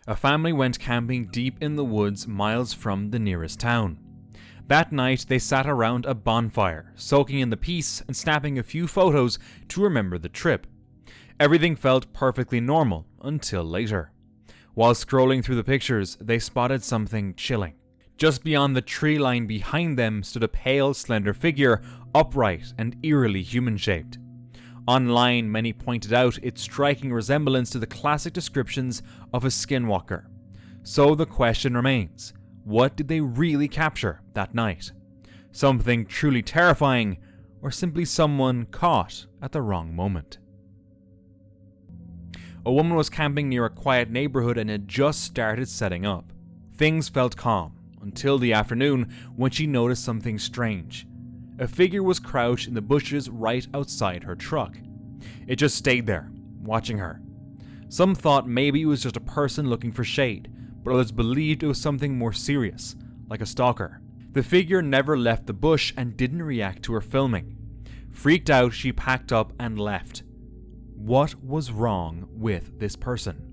A family went camping deep in the woods miles from the nearest town. That night they sat around a bonfire, soaking in the peace and snapping a few photos to remember the trip. Everything felt perfectly normal until later. While scrolling through the pictures, they spotted something chilling. Just beyond the tree line behind them stood a pale, slender figure, upright and eerily human-shaped. Online, many pointed out its striking resemblance to the classic descriptions of a skinwalker. So the question remains, what did they really capture that night? Something truly terrifying, or simply someone caught at the wrong moment? A woman was camping near a quiet neighborhood and had just started setting up. Things felt calm, until the afternoon when she noticed something strange. A figure was crouched in the bushes right outside her truck. It just stayed there, watching her. Some thought maybe it was just a person looking for shade, but others believed it was something more serious, like a stalker. The figure never left the bush and didn't react to her filming. Freaked out, she packed up and left. What was wrong with this person?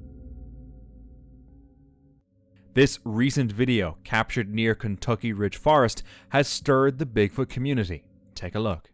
This recent video, captured near Kentucky Ridge Forest, has stirred the Bigfoot community. Take a look.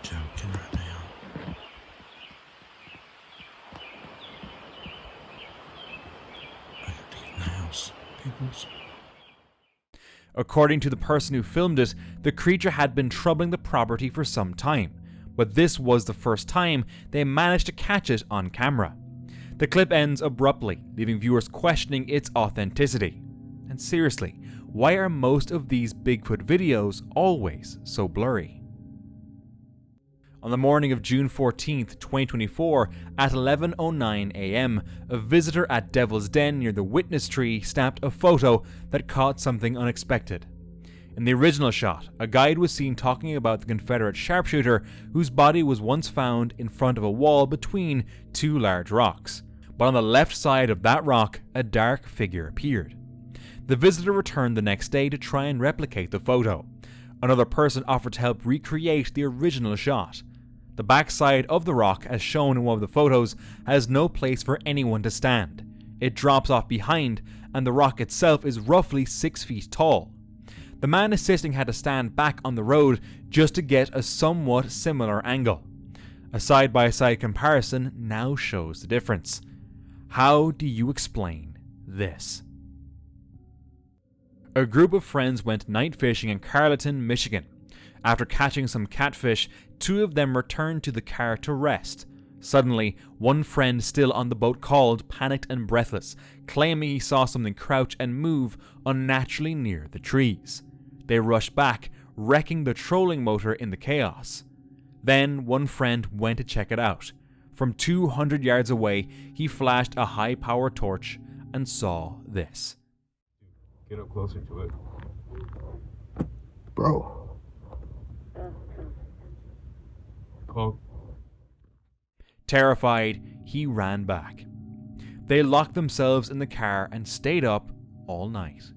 Joking right now. I gotta get in the house, peoples. According to the person who filmed it, the creature had been troubling the property for some time, but this was the first time they managed to catch it on camera. The clip ends abruptly, leaving viewers questioning its authenticity. And seriously, why are most of these Bigfoot videos always so blurry? On the morning of June 14th, 2024, at 11:09 AM, a visitor at Devil's Den near the witness tree snapped a photo that caught something unexpected. In the original shot, a guide was seen talking about the Confederate sharpshooter whose body was once found in front of a wall between two large rocks. But on the left side of that rock, a dark figure appeared. The visitor returned the next day to try and replicate the photo. Another person offered to help recreate the original shot. The backside of the rock, as shown in one of the photos, has no place for anyone to stand. It drops off behind, and the rock itself is roughly 6 feet tall. The man assisting had to stand back on the road just to get a somewhat similar angle. A side-by-side comparison now shows the difference. How do you explain this? A group of friends went night fishing in Carleton, Michigan. After catching some catfish, two of them returned to the car to rest. Suddenly, one friend still on the boat called, panicked and breathless, claiming he saw something crouch and move unnaturally near the trees. They rushed back, wrecking the trolling motor in the chaos. Then one friend went to check it out. From 200 yards away, he flashed a high-power torch and saw this. Get up closer to it. Bro. Poke. Terrified, he ran back. They locked themselves in the car and stayed up all night.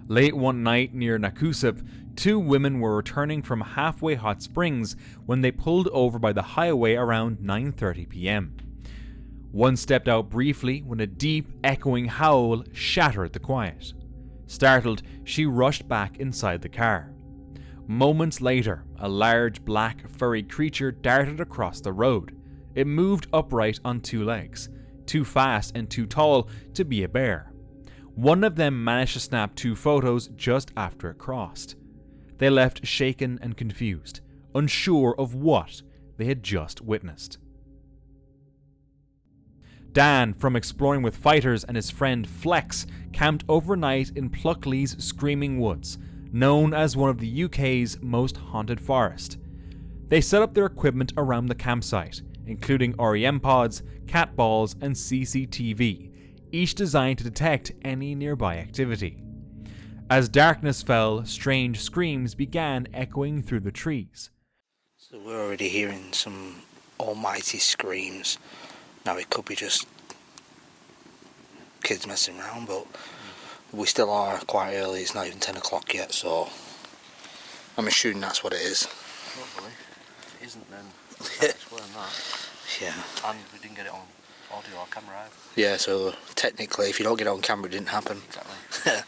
Late one night near Nakusip, two women were returning from Halfway Hot Springs when they pulled over by the highway around 9:30 p.m. One stepped out briefly when a deep, echoing howl shattered the quiet. Startled, she rushed back inside the car. Moments later, a large, black, furry creature darted across the road. It moved upright on two legs, too fast and too tall to be a bear. One of them managed to snap two photos just after it crossed. They left shaken and confused, unsure of what they had just witnessed. Dan, from exploring with fighters, and his friend Flex camped overnight in Pluckley's Screaming Woods, known as one of the UK's most haunted forests. They set up their equipment around the campsite, including REM pods, cat balls, and CCTV, each designed to detect any nearby activity. As darkness fell, strange screams began echoing through the trees. So we're already hearing some almighty screams. Now it could be just kids messing around, but we still are quite early. It's not even 10 o'clock yet, so I'm assuming that's what it is. Hopefully. If it isn't, then it's worse than that. Yeah. And we didn't get it on audio or camera either. Yeah, so technically if you don't get it on camera, it didn't happen. Exactly.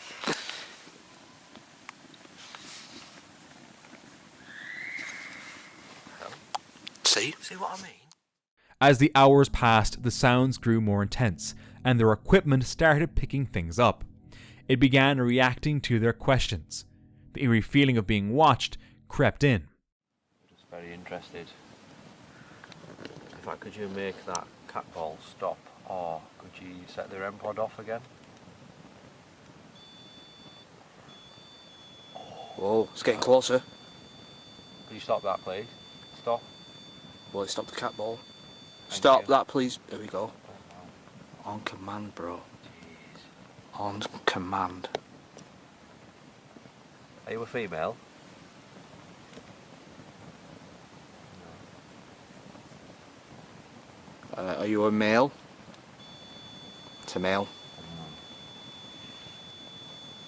See what I mean? As the hours passed, the sounds grew more intense, and their equipment started picking things up. It began reacting to their questions. The eerie feeling of being watched crept in. Just very interested. In fact, could you make that cat ball stop, or could you set the REM pod off again? Whoa, it's getting closer. Could you stop that, please? Stop. Well, stop the cat ball. Thank Stop you. that, please. There we go. On command, bro. Jeez. On command. Are you a female? Are you a male? It's a male.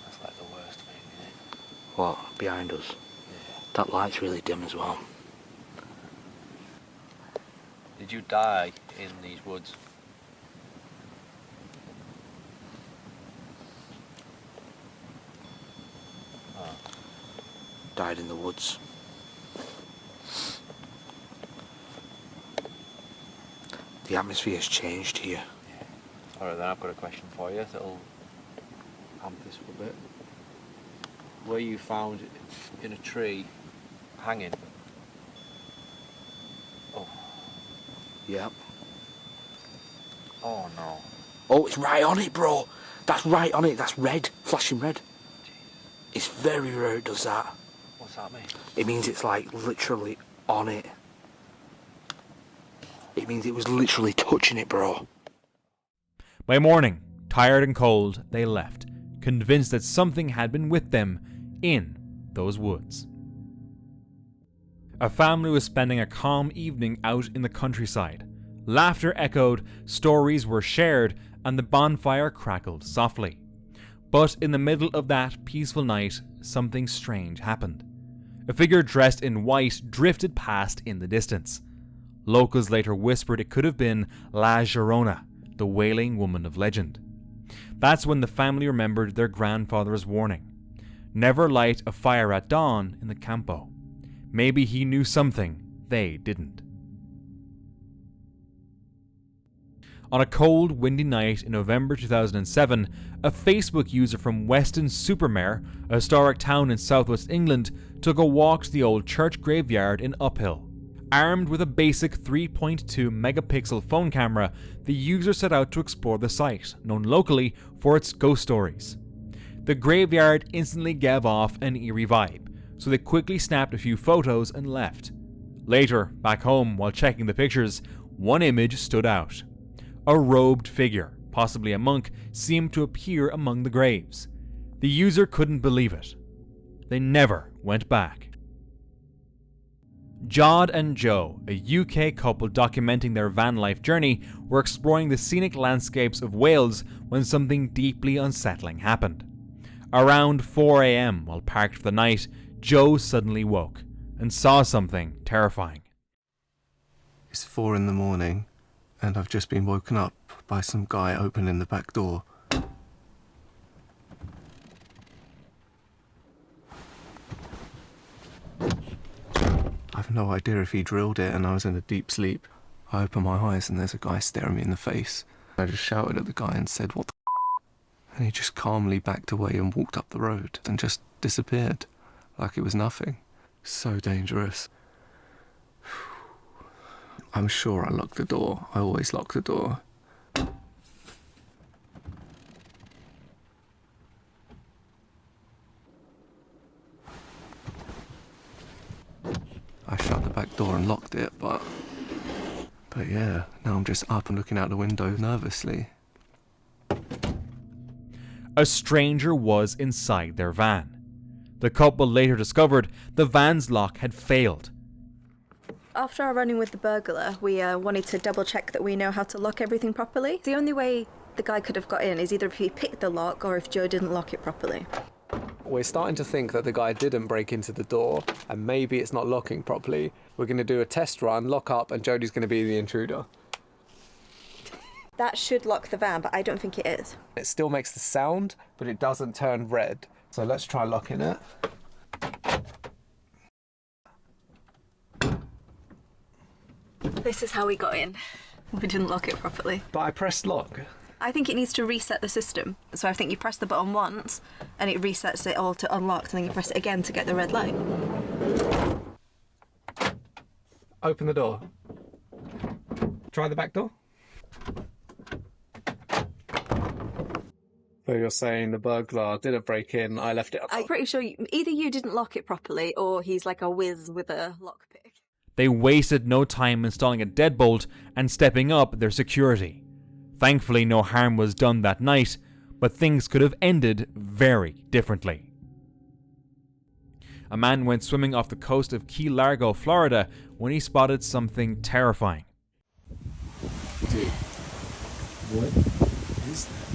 That's like the worst thing, isn't it? What? Behind us? Yeah. That light's really dim as well. Did you die in these woods? Oh. Died in the woods. The atmosphere's changed here. Yeah. Alright, then I've got a question for you that'll amp this up a bit. Were you found in a tree hanging? Oh. Yep. Oh no. Oh, it's right on it, bro. That's right on it. That's red. Flashing red. Jeez. It's very rare it does that. What's that mean? It means it's like literally on it. It means it was literally touching it, bro. By morning, tired and cold, they left, convinced that something had been with them in those woods. A family was spending a calm evening out in the countryside. Laughter echoed, stories were shared, and the bonfire crackled softly. But in the middle of that peaceful night, something strange happened. A figure dressed in white drifted past in the distance. Locals later whispered it could have been La Llorona, the wailing woman of legend. That's when the family remembered their grandfather's warning. Never light a fire at dawn in the campo. Maybe he knew something they didn't. On a cold, windy night in November 2007, a Facebook user from Weston-super-Mare, a historic town in southwest England, took a walk to the old church graveyard in Uphill. Armed with a basic 3.2 megapixel phone camera, the user set out to explore the site, known locally for its ghost stories. The graveyard instantly gave off an eerie vibe, so they quickly snapped a few photos and left. Later, back home, while checking the pictures, one image stood out. A robed figure, possibly a monk, seemed to appear among the graves. The user couldn't believe it. They never went back. Jod and Joe, a UK couple documenting their van life journey, were exploring the scenic landscapes of Wales when something deeply unsettling happened. Around 4 a.m, while parked for the night, Joe suddenly woke and saw something terrifying. It's 4 in the morning, and I've just been woken up by some guy opening the back door. I've no idea if he drilled it and I was in a deep sleep. I open my eyes and there's a guy staring me in the face. I just shouted at the guy and said, "What the f***?" And he just calmly backed away and walked up the road and just disappeared, like it was nothing. So dangerous. I'm sure I locked the door. I always lock the door. door and locked it, but yeah, now I'm just up and looking out the window nervously. A stranger was inside their van. The couple later discovered the van's lock had failed. After our running with the burglar, we wanted to double check that we know how to lock everything properly. The only way the guy could have got in is either if he picked the lock or if Joe didn't lock it properly. We're starting to think that the guy didn't break into the door, and maybe it's not locking properly. We're going to do a test run, lock up, and Jodie's going to be the intruder. That should lock the van, but I don't think it is. It still makes the sound, but it doesn't turn red. So let's try locking it. This is how we got in. We didn't lock it properly. But I pressed lock. I think it needs to reset the system. So I think you press the button once and it resets it all to unlocked, and then you press it again to get the red light. Open the door. Try the back door. So you're saying the burglar didn't break in, I left it up? I'm pretty sure either you didn't lock it properly or he's like a whiz with a lockpick. They wasted no time installing a deadbolt and stepping up their security. Thankfully, no harm was done that night, but things could have ended very differently. A man went swimming off the coast of Key Largo, Florida, when he spotted something terrifying. Dude, what is that?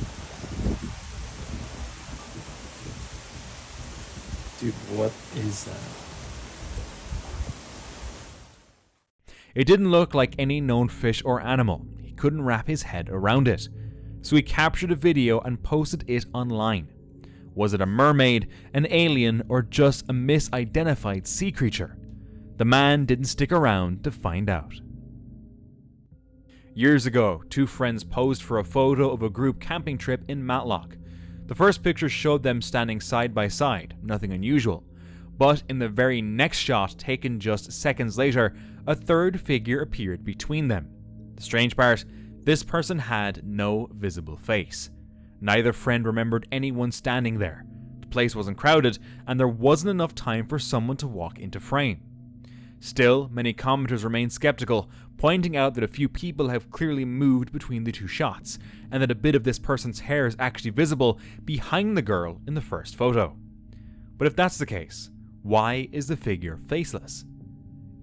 Dude, what is that? It didn't look like any known fish or animal. He couldn't wrap his head around it. So he captured a video and posted it online. Was it a mermaid, an alien, or just a misidentified sea creature? The man didn't stick around to find out. Years ago, two friends posed for a photo of a group camping trip in Matlock. The first picture showed them standing side by side, nothing unusual. But in the very next shot, taken just seconds later, a third figure appeared between them. The strange part, this person had no visible face. Neither friend remembered anyone standing there. The place wasn't crowded, and there wasn't enough time for someone to walk into frame. Still, many commenters remain skeptical, pointing out that a few people have clearly moved between the two shots, and that a bit of this person's hair is actually visible behind the girl in the first photo. But if that's the case, why is the figure faceless?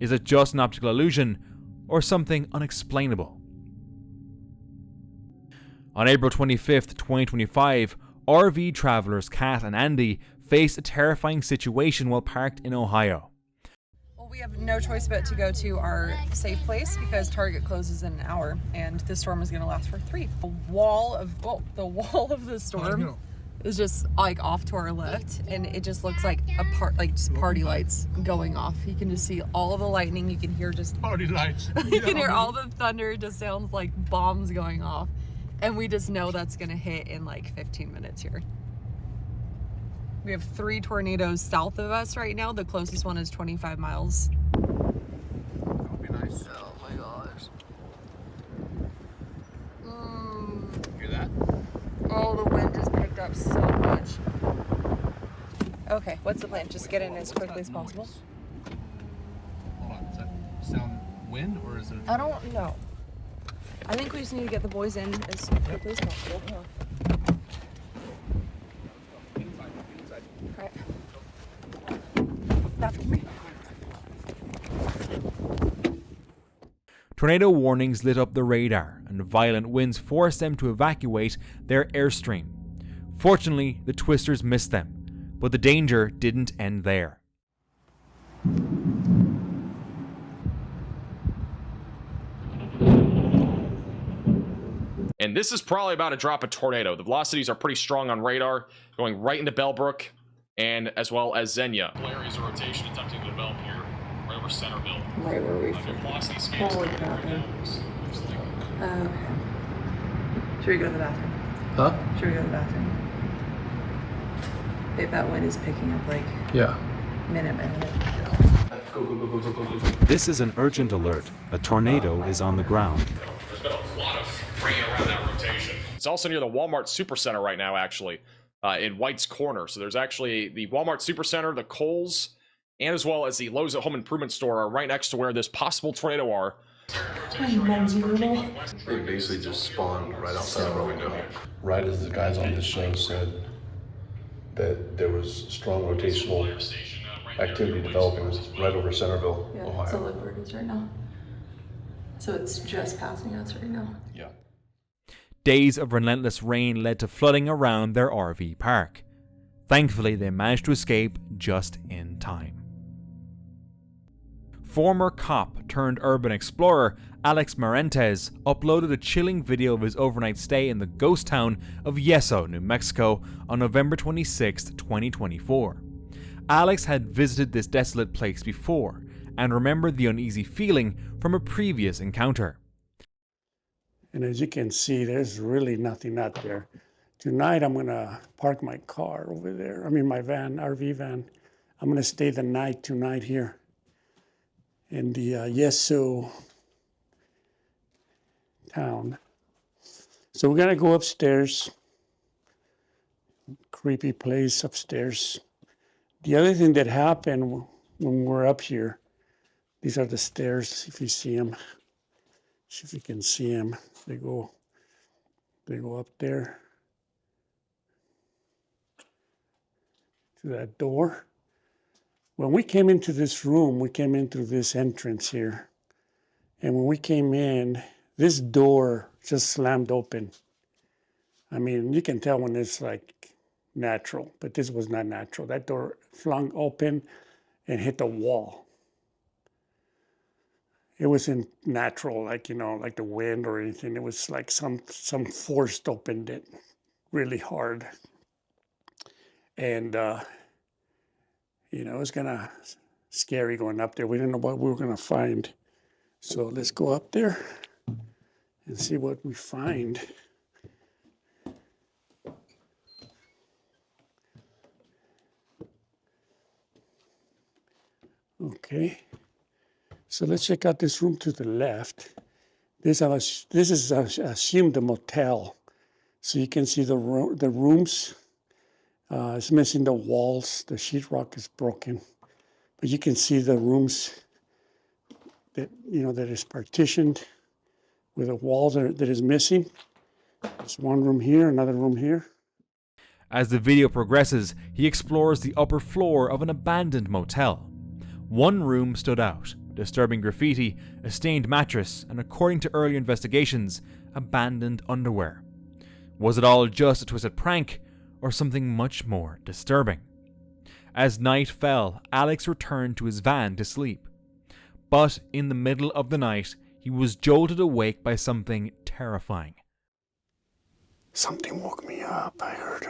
Is it just an optical illusion, or something unexplainable? On April 25th, 2025, RV travelers Kat and Andy faced a terrifying situation while parked in Ohio. Well, we have no choice but to go to our safe place because Target closes in an hour, and this storm is going to last for 3. The wall of the storm is just like off to our left, and it just looks like just party lights going off. You can just see all of the lightning. You can hear just Party lights. you can hear all the thunder. It just sounds like bombs going off, and we just know that's going to hit in like 15 minutes here. We have 3 tornadoes south of us right now. The closest one is 25 miles. That would be nice. Oh my gosh. Hear that? Oh, the wind just picked up so much. Okay, what's the plan? Just get in as quickly as possible? Hold on, does that sound wind or is it? I don't know. I think we just need to get the boys in as quickly as possible. Inside. Alright. After me. Tornado warnings lit up the radar, and violent winds forced them to evacuate their airstream. Fortunately, the twisters missed them, but the danger didn't end there. And this is probably about to drop a tornado. The velocities are pretty strong on radar, going right into Bellbrook, and as well as Xenia. Areas of rotation attempting to develop here, right over Centerville. Right where we Velocity scans Holy right crap, now. Looks like should we go to the bathroom? Huh? Should we go to the bathroom? Babe, that wind is picking up like Yeah. minute by minute. This is an urgent alert. A tornado is on the ground. there's been a lot of rain around that rotation. It's also near the Walmart Supercenter right now, actually, in White's Corner. So there's actually the Walmart Supercenter, the Kohl's, and as well as the Lowe's at Home Improvement store are right next to where this possible tornado are. It basically just spawned right outside of our window. Right as the guys on the show said that there was strong rotational activity developing right over Centerville, Ohio. That's where it is right now. So it's just passing us right now. Yeah. Days of relentless rain led to flooding around their RV park. Thankfully, they managed to escape just in time. Former cop turned urban explorer Alex Marentes uploaded a chilling video of his overnight stay in the ghost town of Yeso, New Mexico on November 26, 2024. Alex had visited this desolate place before and remembered the uneasy feeling from a previous encounter. And as you can see, there's really nothing out there. Tonight I'm gonna park my car over there. I mean my van, RV van. I'm gonna stay the night tonight here in the Yeso town. So we're gonna go upstairs. Creepy place upstairs. The other thing that happened when we're up here, these are the stairs, if you see them. See if you can see them. They go up there to that door. When we came into this room, we came in through this entrance here. And when we came in, this door just slammed open. I mean, you can tell when it's like natural, but this was not natural. That door flung open and hit the wall. It wasn't natural, like, you know, like the wind or anything. It was like some force opened it really hard. And, you know, it was kind of scary going up there. We didn't know what we were going to find. So let's go up there and see what we find. Okay. So let's check out this room to the left. This is assumed a motel. So you can see the rooms. It's missing the walls. The sheetrock is broken. But you can see the rooms that, you know, that is partitioned with a wall that is missing. There's one room here, another room here. As the video progresses, he explores the upper floor of an abandoned motel. One room stood out. Disturbing graffiti, a stained mattress, and according to earlier investigations, abandoned underwear. Was it all just a twisted prank, or something much more disturbing? As night fell, Alex returned to his van to sleep. But in the middle of the night, he was jolted awake by something terrifying. Something woke me up. I heard,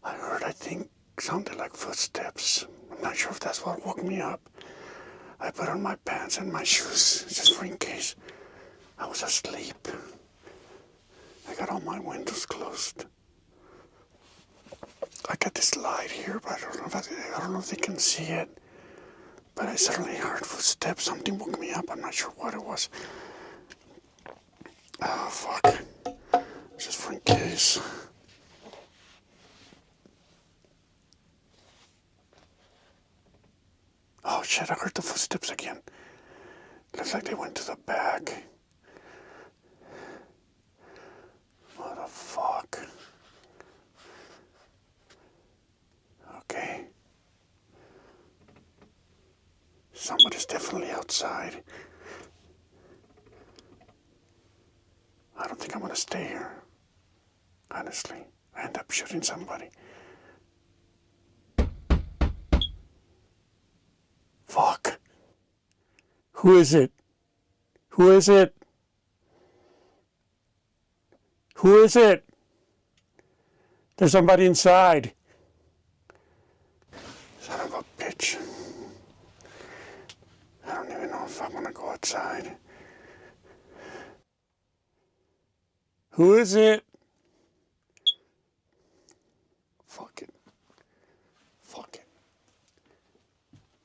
I think, sounded like footsteps. I'm not sure if that's what woke me up. I put on my pants and my shoes just for in case. I was asleep. I got all my windows closed. I got this light here, but I don't know if they can see it. But I suddenly heard footsteps. Something woke me up. I'm not sure what it was. Oh, fuck. Just for in case. Oh shit, I heard the footsteps again. Looks like they went to the back. What the fuck? Okay. Somebody's definitely outside. I don't think I'm gonna stay here. Honestly, I end up shooting somebody. Fuck. Who is it? Who is it? Who is it? There's somebody inside. Son of a bitch. I don't even know if I want to go outside. Who is it? Fuck it. Fuck it.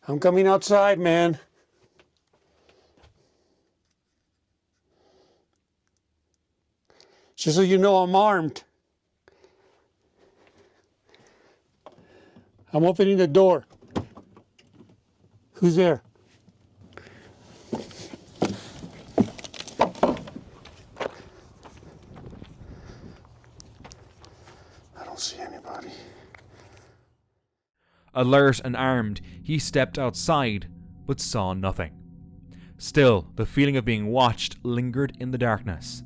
I'm coming outside, man. Just so you know, I'm armed. I'm opening the door. Who's there? I don't see anybody. Alert and armed, he stepped outside, but saw nothing. Still, the feeling of being watched lingered in the darkness.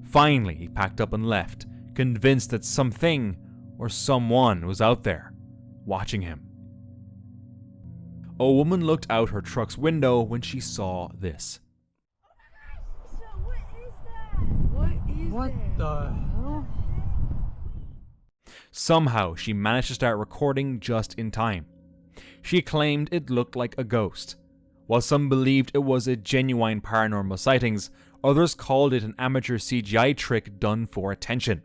Finally, he packed up and left, convinced that something or someone was out there, watching him. A woman looked out her truck's window when she saw this. What the hell? Somehow, she managed to start recording just in time. She claimed it looked like a ghost. While some believed it was a genuine paranormal sightings, others called it an amateur CGI trick done for attention.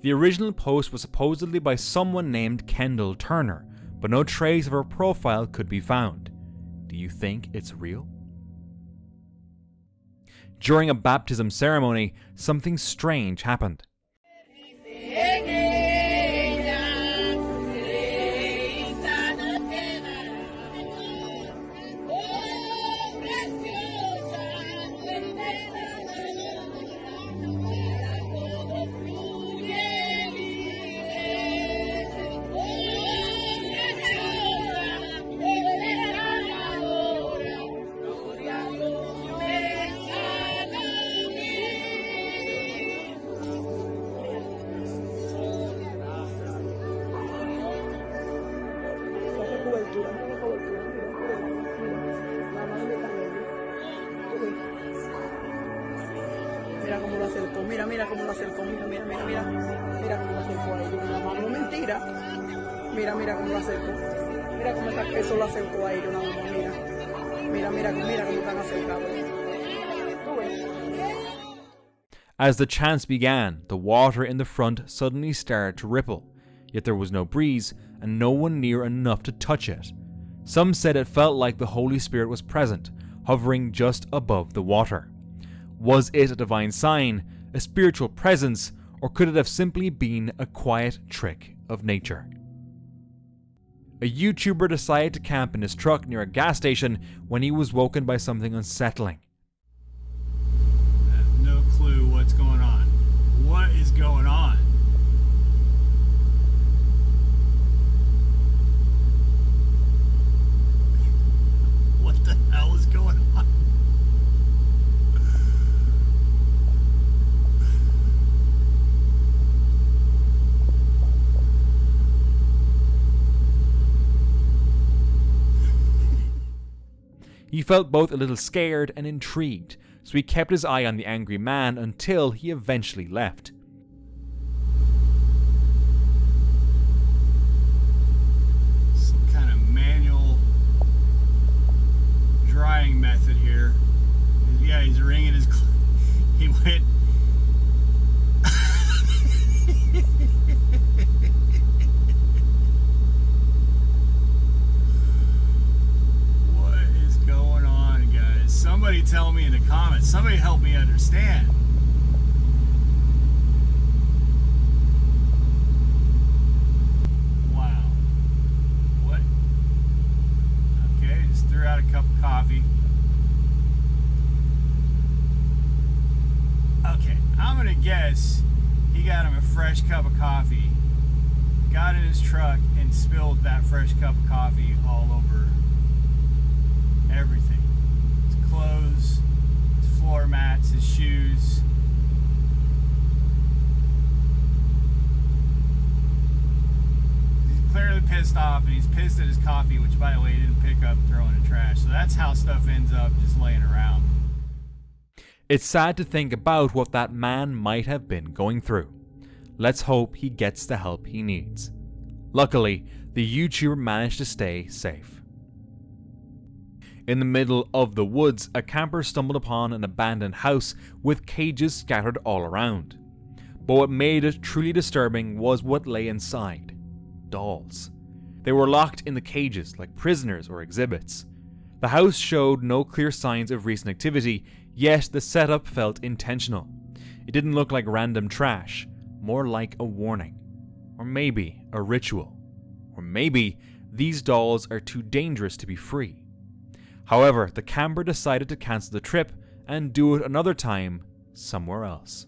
The original post was supposedly by someone named Kendall Turner, but no trace of her profile could be found. Do you think it's real? During a baptism ceremony, something strange happened. Mira cómo lo acercó, mira cómo lo acercó, mira cómo lo acercó a ellos, una mamá, mentira, mira cómo lo acercó, mira cómo eso lo acercó a ellos, una mamá, mira cómo están acercados. As the chants began, the water in the front suddenly started to ripple, yet there was no breeze and no one near enough to touch it. Some said it felt like the Holy Spirit was present, hovering just above the water. Was it a divine sign, a spiritual presence, or could it have simply been a quiet trick of nature? A YouTuber decided to camp in his truck near a gas station when he was woken by something unsettling. I have no clue what's going on. What is going on? What the hell is going on? He felt both a little scared and intrigued, so he kept his eye on the angry man until he eventually left. Some kind of manual drying method here. Yeah, he's wringing his he went Somebody tell me in the comments. Somebody help me understand. Wow. What? Okay, just threw out a cup of coffee. Okay, I'm gonna guess he got him a fresh cup of coffee, got in his truck, and spilled that fresh cup of coffee all over everything. Clothes, his floor mats, his shoes. He's clearly pissed off, and he's pissed at his coffee, which, by the way, he didn't pick up and throw in the trash. So that's how stuff ends up just laying around. It's sad to think about what that man might have been going through. Let's hope he gets the help he needs. Luckily, the YouTuber managed to stay safe. In the middle of the woods, a camper stumbled upon an abandoned house with cages scattered all around. But what made it truly disturbing was what lay inside. Dolls. They were locked in the cages like prisoners or exhibits. The house showed no clear signs of recent activity, yet the setup felt intentional. It didn't look like random trash, more like a warning. Or maybe a ritual. Or maybe these dolls are too dangerous to be free. However, the camper decided to cancel the trip and do it another time somewhere else.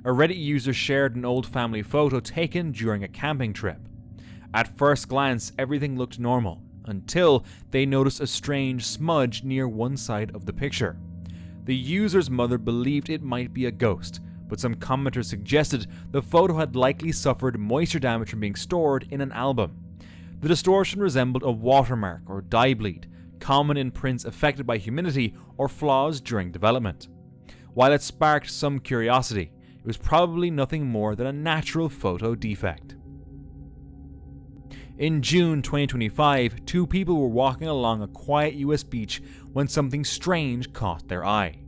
A Reddit user shared an old family photo taken during a camping trip. At first glance, everything looked normal, until they noticed a strange smudge near one side of the picture. The user's mother believed it might be a ghost, but some commenters suggested the photo had likely suffered moisture damage from being stored in an album. The distortion resembled a watermark or dye bleed, common in prints affected by humidity or flaws during development. While it sparked some curiosity, it was probably nothing more than a natural photo defect. In June 2025, two people were walking along a quiet US beach when something strange caught their eye.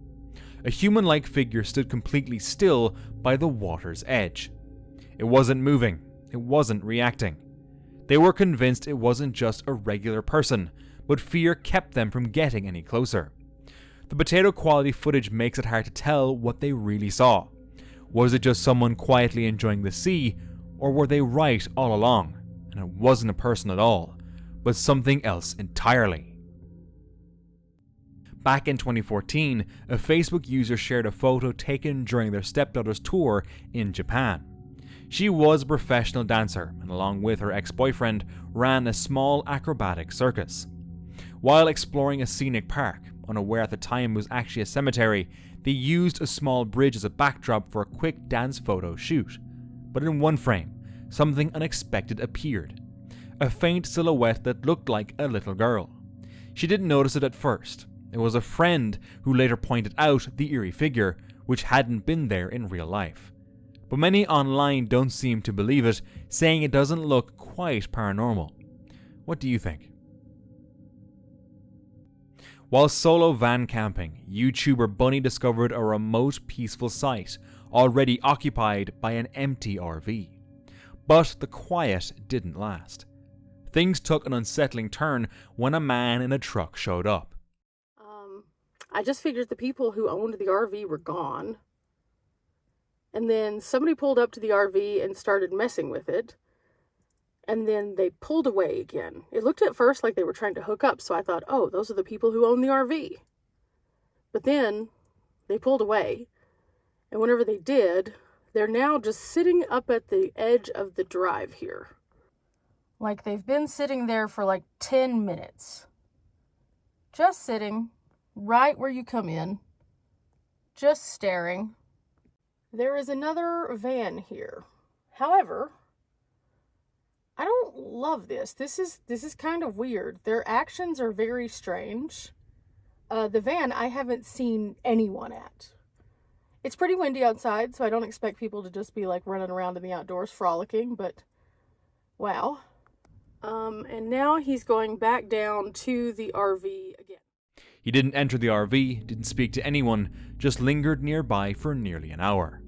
A human-like figure stood completely still by the water's edge. It wasn't moving, it wasn't reacting. They were convinced it wasn't just a regular person, but fear kept them from getting any closer. The potato quality footage makes it hard to tell what they really saw. Was it just someone quietly enjoying the sea, or were they right all along, and it wasn't a person at all, but something else entirely? Back in 2014, a Facebook user shared a photo taken during their stepdaughter's tour in Japan. She was a professional dancer, and along with her ex-boyfriend, ran a small acrobatic circus. While exploring a scenic park, unaware at the time it was actually a cemetery, they used a small bridge as a backdrop for a quick dance photo shoot. But in one frame, something unexpected appeared. A faint silhouette that looked like a little girl. She didn't notice it at first. It was a friend who later pointed out the eerie figure, which hadn't been there in real life. But many online don't seem to believe it, saying it doesn't look quite paranormal. What do you think? While solo van camping, YouTuber Bunny discovered a remote, peaceful site, already occupied by an empty RV. But the quiet didn't last. Things took an unsettling turn when a man in a truck showed up. I just figured the people who owned the RV were gone. And then somebody pulled up to the RV and started messing with it. And then they pulled away again. It looked at first like they were trying to hook up, so I thought, oh, those are the people who own the RV. But then they pulled away. And whenever they did, they're now just sitting up at the edge of the drive here. Like they've been sitting there for like 10 minutes. Just sitting right where you come in. Just staring. There is another van here. However, I don't love this. This is kind of weird. Their actions are very strange. The van I haven't seen anyone at. It's pretty windy outside, so I don't expect people to just be like running around in the outdoors frolicking, but wow. And now he's going back down to the RV again. He didn't enter the RV, didn't speak to anyone, just lingered nearby for nearly an hour.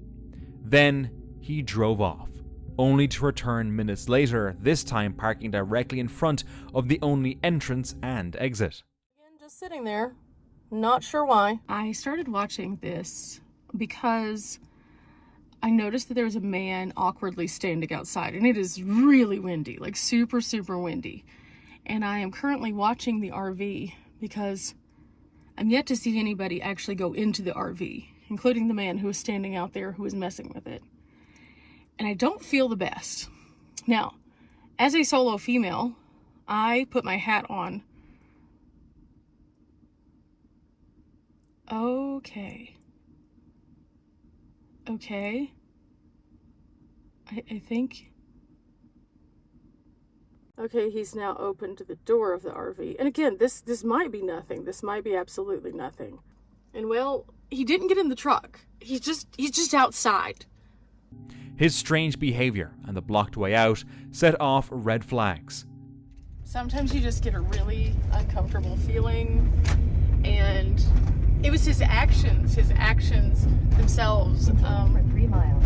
Then he drove off, only to return minutes later, this time parking directly in front of the only entrance and exit. Again, just sitting there, not sure why. I started watching this because I noticed that there was a man awkwardly standing outside, and it is really windy, like super, super windy. And I am currently watching the RV because I'm yet to see anybody actually go into the RV, including the man who was standing out there who was messing with it. And I don't feel the best. Now, as a solo female, I put my hat on. Okay. I think. Okay, he's now opened to the door of the RV. And again, this might be nothing. This might be absolutely nothing. And well, he didn't get in the truck. He's just outside. His strange behavior and the blocked way out set off red flags. Sometimes you just get a really uncomfortable feeling, and it was his actions themselves, 3 miles.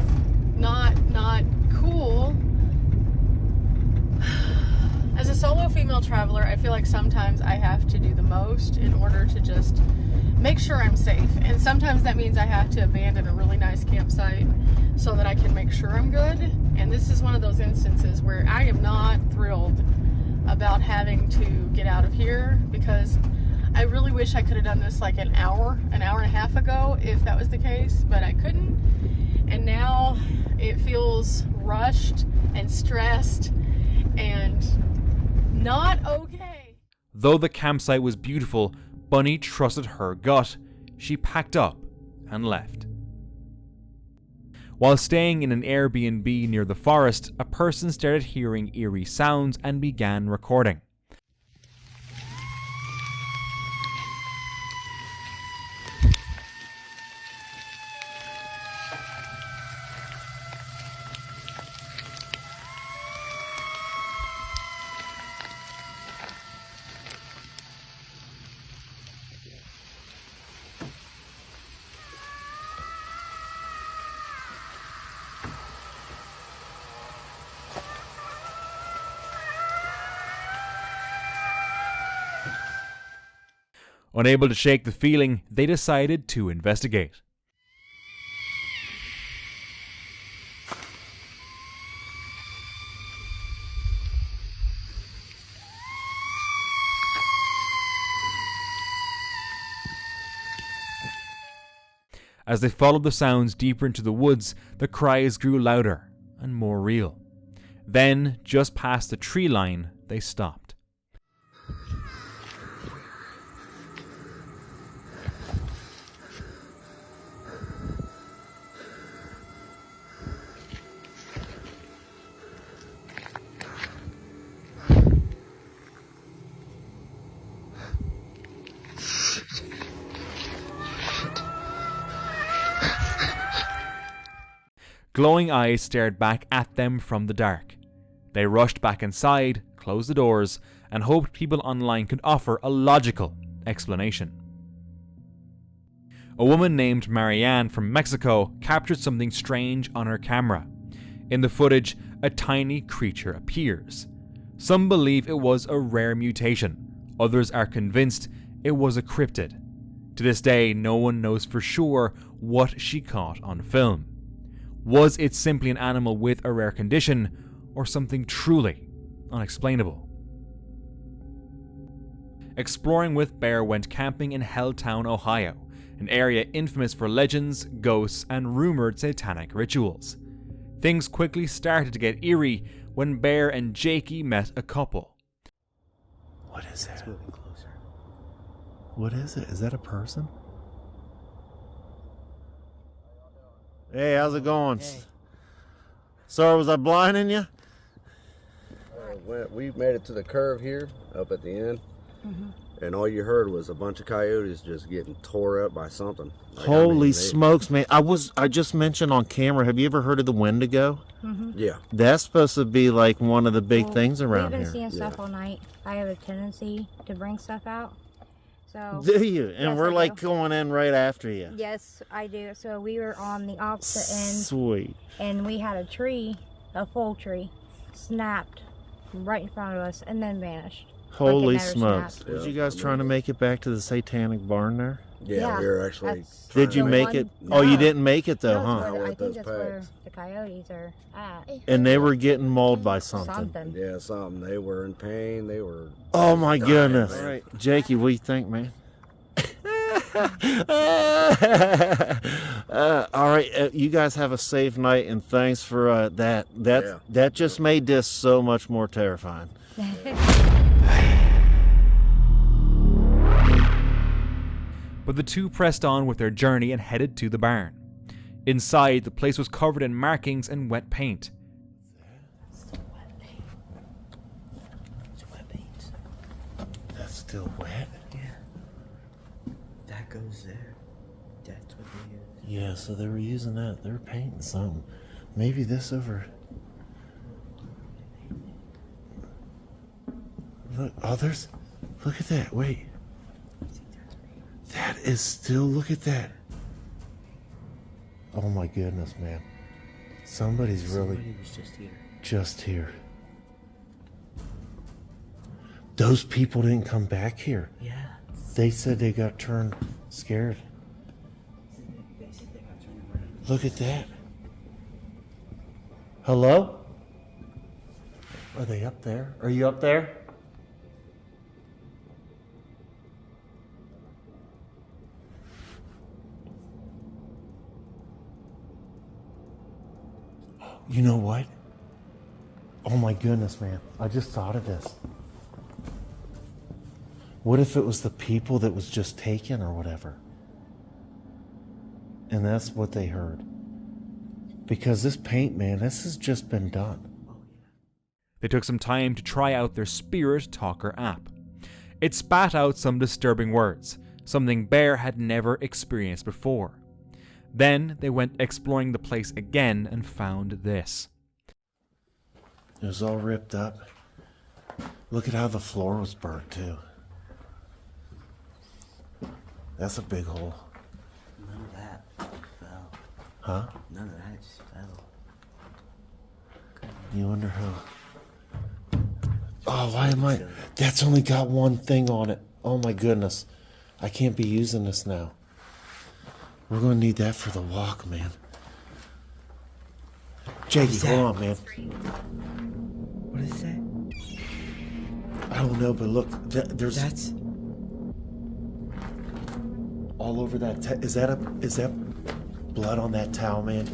not cool. As a solo female traveler, I feel like sometimes I have to do the most in order to just make sure I'm safe. And sometimes that means I have to abandon a really nice campsite so that I can make sure I'm good. And this is one of those instances where I am not thrilled about having to get out of here, because I really wish I could have done this like an hour and a half ago if that was the case, but I couldn't. And now it feels rushed and stressed and not okay. Though the campsite was beautiful, Bunny trusted her gut. She packed up and left. While staying in an Airbnb near the forest, a person started hearing eerie sounds and began recording. Unable to shake the feeling, they decided to investigate. As they followed the sounds deeper into the woods, the cries grew louder and more real. Then, just past the tree line, they stopped. Glowing eyes stared back at them from the dark. They rushed back inside, closed the doors, and hoped people online could offer a logical explanation. A woman named Marianne from Mexico captured something strange on her camera. In the footage, a tiny creature appears. Some believe it was a rare mutation. Others are convinced it was a cryptid. To this day, no one knows for sure what she caught on film. Was it simply an animal with a rare condition, or something truly unexplainable? Exploring with Bear went camping in Helltown, Ohio, an area infamous for legends, ghosts, and rumored satanic rituals. Things quickly started to get eerie when Bear and Jakey met a couple. What is that? It's moving closer. What is it? Is that a person? Hey, how's it going? Hey. Sorry, was I blinding you? We made it to the curve here, up at the end, and all you heard was a bunch of coyotes just getting tore up by something. Like, Holy smokes, man. I just mentioned on camera, have you ever heard of the Wendigo? Yeah. That's supposed to be like one of the big things around here. We've been seeing stuff all night. I have a tendency to bring stuff out. So, do you? And yes, we're like going in right after you. Yes, I do. So we were on the opposite end. Sweet. And we had a tree, a full tree, snapped right in front of us and then vanished. Holy smokes. Was you guys trying to make it back to the satanic barn there? Yeah, we were actually. Did you make it? No. Oh, you didn't make it though, huh? I think that's where the coyotes are at. And they were getting mauled by something. Yeah, something. They were in pain. They were. Oh my goodness. All right. Jakey, what do you think, man? All right, you guys have a safe night, and thanks for that. That just made this so much more terrifying. But the two pressed on with their journey and headed to the barn. Inside, the place was covered in markings and wet paint. That's still wet? Yeah. That goes there. That's what they use. Yeah, so they were using that. They were painting something. Maybe this over... Look, others. Look at that. Wait. That is still, look at that. Oh my goodness, man. Somebody was just here. Those people didn't come back here. Yeah. They said they got turned scared. Look at that. Hello? Are they up there? Are you up there? You know what? Oh my goodness, man. I just thought of this. What if it was the people that was just taken or whatever? And that's what they heard. Because this paint, man, this has just been done. They took some time to try out their Spirit Talker app. It spat out some disturbing words, something Bear had never experienced before. Then they went exploring the place again and found this. It was all ripped up. Look at how the floor was burnt too. That's a big hole. None of that fell. Huh? None of that just fell. You wonder who. Oh, why am I? That's only got one thing on it. Oh my goodness. I can't be using this now. We're going to need that for the walk, man. Jakey, hold on, man. What is that? I don't know, but look, there's... That's... all over that... Is that blood on that towel, man?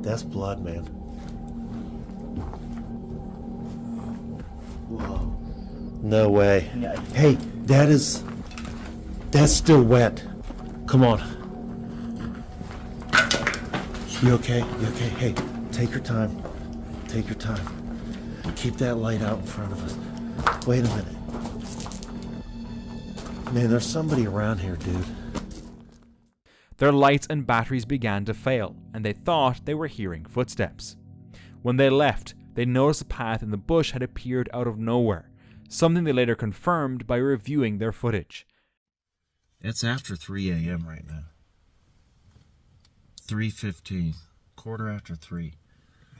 That's blood, man. Whoa. No way. Hey, that's still wet. Come on. You okay? You okay? Hey, take your time. Take your time. Keep that light out in front of us. Wait a minute. Man, there's somebody around here, dude. Their lights and batteries began to fail, and they thought they were hearing footsteps. When they left, they noticed a path in the bush had appeared out of nowhere, something they later confirmed by reviewing their footage. It's after 3 a.m. right now. 3:15, quarter after 3.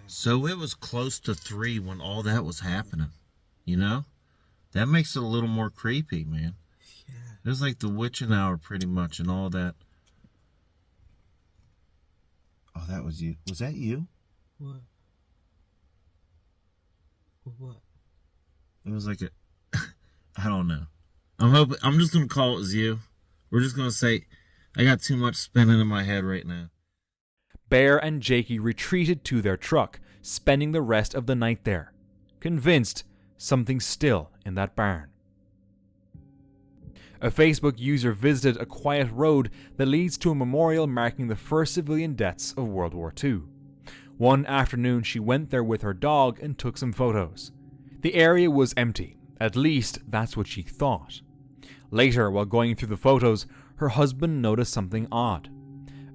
So it was close to 3 when all that was happening, you know? That makes it a little more creepy, man. Yeah. It was like the witching hour pretty much and all that. Oh, that was you. Was that you? What? What? It was like a... I don't know. I'm just going to call it was you. We're just going to say, I got too much spinning in my head right now. Bear and Jakey retreated to their truck, spending the rest of the night there, convinced something's still in that barn. A Facebook user visited a quiet road that leads to a memorial marking the first civilian deaths of World War II. One afternoon, she went there with her dog and took some photos. The area was empty, at least that's what she thought. Later, while going through the photos, her husband noticed something odd.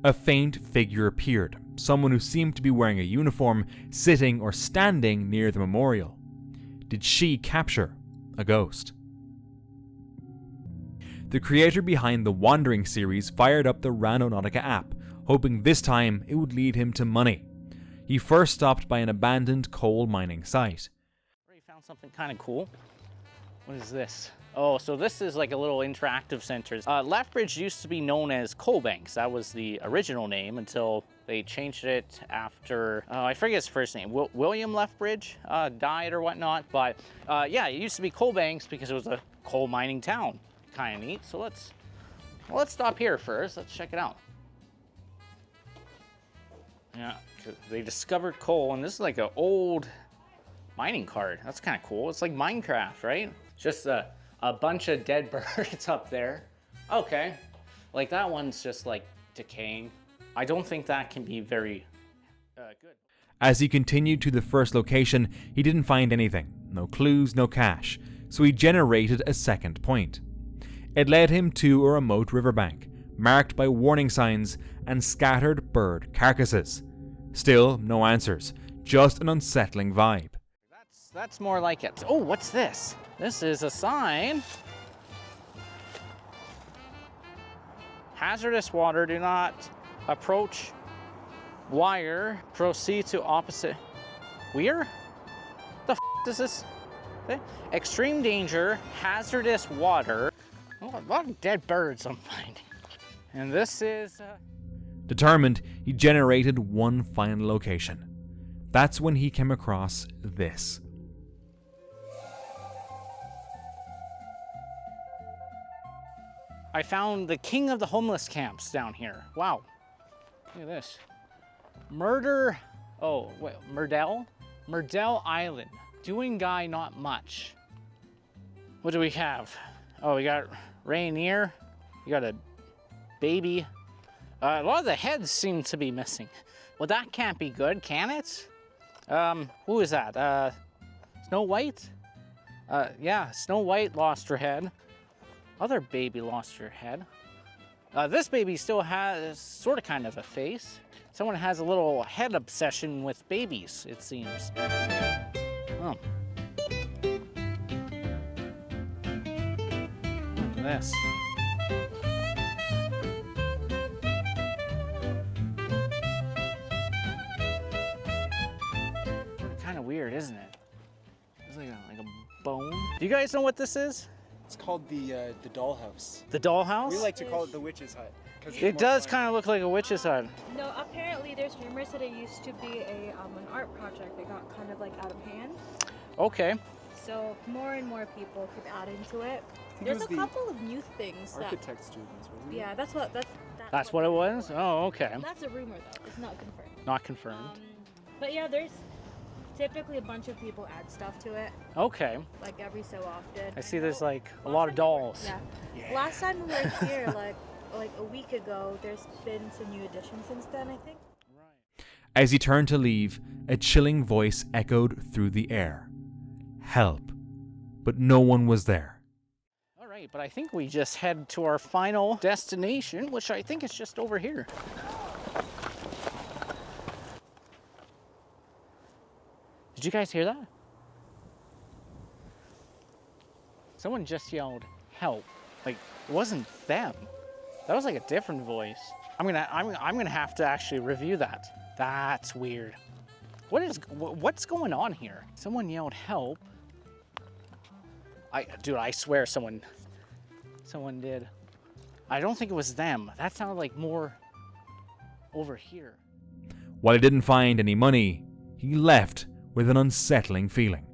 A faint figure appeared, someone who seemed to be wearing a uniform, sitting or standing near the memorial. Did she capture a ghost? The creator behind the Wandering series fired up the Randonautica app, hoping this time it would lead him to money. He first stopped by an abandoned coal mining site. Already found something kind of cool. What is this? Oh, so this is like a little interactive center. Lethbridge used to be known as Coal Banks. That was the original name until they changed it after, I forget his first name, William Lethbridge died or whatnot. But yeah, it used to be Coal Banks because it was a coal mining town. Kind of neat. So let's stop here first. Let's check it out. Yeah, they discovered coal, and this is like an old mining cart. That's kind of cool. It's like Minecraft, right? Just a bunch of dead birds up there. Okay, like that one's just like decaying. I don't think that can be very good. As he continued to the first location, he didn't find anything. No clues, no cache. So he generated a second point. It led him to a remote riverbank, marked by warning signs and scattered bird carcasses. Still, no answers, just an unsettling vibe. That's more like it. Oh, what's this? This is a sign. Hazardous water, do not approach wire, proceed to opposite. Weir? The f is this? Extreme danger, hazardous water. Oh, a lot of dead birds I'm finding. And this is... Determined, he generated one final location. That's when he came across this. I found the king of the homeless camps down here. Wow. Look at this. Murder. Oh, wait, Murdell Island. Doing guy not much. What do we have? Oh, we got Rainier. We got a baby. A lot of the heads seem to be missing. Well, that can't be good, can it? Who is that? Snow White? Yeah, Snow White lost her head. Other baby lost her head. This baby still has sort of kind of a face. Someone has a little head obsession with babies, it seems. Oh. Look at this. Kind of weird, isn't it? It's like a bone. Do you guys know what this is? It's called the dollhouse. The dollhouse? We like to call it the witch's hut. It does kind of look like a witch's hut. No, apparently there's rumors that it used to be an art project that got kind of like out of hand. Okay. So more and more people could add into it. There's a couple of new things. Architect students, wasn't it? Yeah, that's what That's what it was? Oh, okay. That's a rumor though. It's not confirmed. Not confirmed. But yeah, there's typically a bunch of people add stuff to it. Okay. Like every so often. I see there's like a lot of dolls. Yeah. Last time we were here, like a week ago, there's been some new additions since then, I think. As he turned to leave, a chilling voice echoed through the air. Help. But no one was there. All right, but I think we just head to our final destination, which I think is just over here. Did you guys hear that? Someone just yelled, "Help!" Like it wasn't them. That was like a different voice. I'm gonna have to actually review that. That's weird. What's going on here? Someone yelled, "Help!" Dude, I swear someone did. I don't think it was them. That sounded like more over here. While he didn't find any money, he left with an unsettling feeling.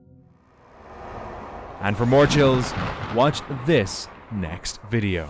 And for more chills, watch this next video.